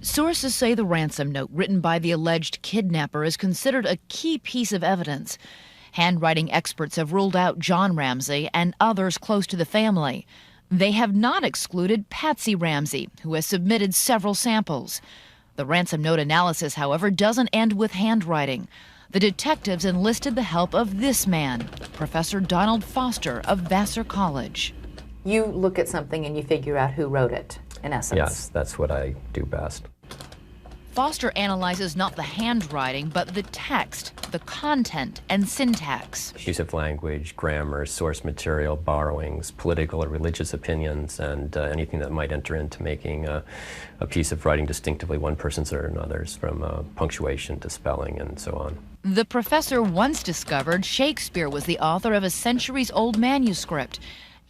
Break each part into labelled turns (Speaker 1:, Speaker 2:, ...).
Speaker 1: Sources say the ransom note written by the alleged kidnapper is considered a key piece of evidence. Handwriting experts have ruled out John Ramsey and others close to the family. They have not excluded Patsy Ramsey, who has submitted several samples. The ransom note analysis, however, doesn't end with handwriting. The detectives enlisted the help of this man, Professor Donald Foster of Vassar College.
Speaker 2: You look at something and you figure out who wrote it, in essence.
Speaker 3: Yes, that's what I do best.
Speaker 1: Foster analyzes not the handwriting, but the text, the content, and syntax.
Speaker 3: Use of language, grammar, source material, borrowings, political or religious opinions, and anything that might enter into making a piece of writing distinctively one person's or another's, from punctuation to spelling and so on.
Speaker 1: The professor once discovered Shakespeare was the author of a centuries-old manuscript,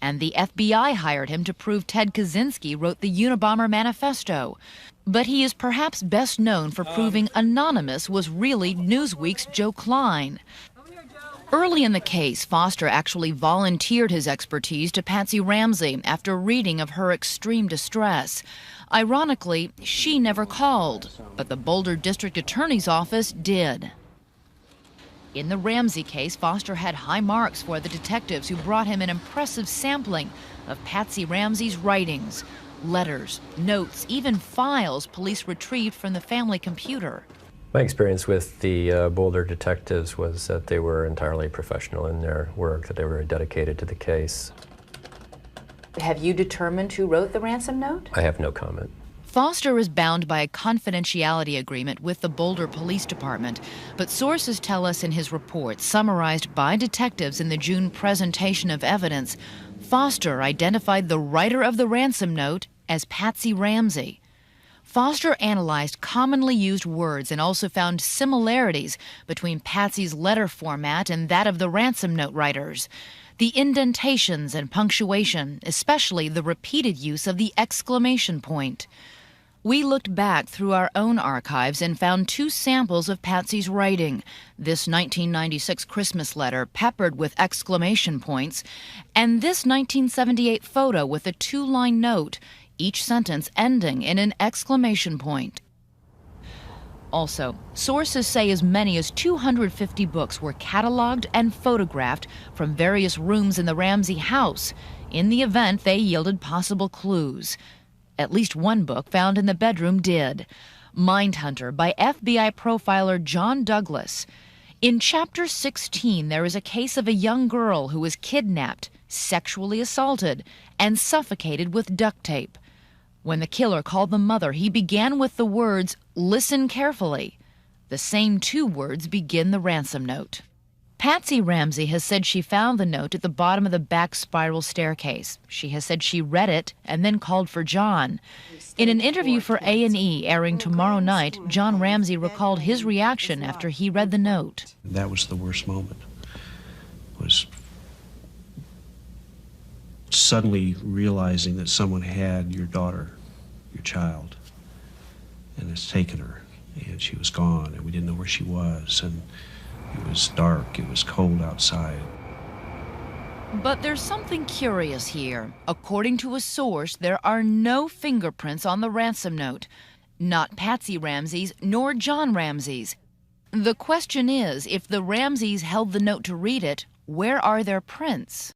Speaker 1: and the FBI hired him to prove Ted Kaczynski wrote the Unabomber Manifesto. But he is perhaps best known for proving Anonymous was really Newsweek's Joe Klein. Early in the case, Foster actually volunteered his expertise to Patsy Ramsey after reading of her extreme distress. Ironically, she never called, but the Boulder District Attorney's Office did. In the Ramsey case, Foster had high marks for the detectives who brought him an impressive sampling of Patsy Ramsey's writings, letters, notes, even files police retrieved from the family computer.
Speaker 3: My experience with the Boulder detectives was that they were entirely professional in their work, that they were dedicated to the case.
Speaker 2: Have you determined who wrote the ransom note?
Speaker 3: I have no comment.
Speaker 1: Foster is bound by a confidentiality agreement with the Boulder Police Department, but sources tell us in his report, summarized by detectives in the June presentation of evidence, Foster identified the writer of the ransom note as Patsy Ramsey. Foster analyzed commonly used words and also found similarities between Patsy's letter format and that of the ransom note writers. The indentations and punctuation, especially the repeated use of the exclamation point. We looked back through our own archives and found two samples of Patsy's writing, this 1996 Christmas letter peppered with exclamation points, and this 1978 photo with a two-line note, each sentence ending in an exclamation point. Also, sources say as many as 250 books were cataloged and photographed from various rooms in the Ramsey house. In the event, they yielded possible clues. At least one book found in the bedroom did. Mindhunter by FBI profiler John Douglas. In Chapter 16, there is a case of a young girl who was kidnapped, sexually assaulted, and suffocated with duct tape. When the killer called the mother, he began with the words, "Listen carefully." The same two words begin the ransom note. Patsy Ramsey has said she found the note at the bottom of the back spiral staircase. She has said she read it and then called for John. In an interview for A&E airing tomorrow night, John Ramsey recalled his reaction after he read the note.
Speaker 4: That was the worst moment, was suddenly realizing that someone had your daughter, your child, and has taken her, and she was gone, and we didn't know where she was, and it was dark, it was cold outside.
Speaker 1: But there's something curious here. According to a source, there are no fingerprints on the ransom note. Not Patsy Ramsey's nor John Ramsey's. The question is, if the Ramseys held the note to read it, where are their prints?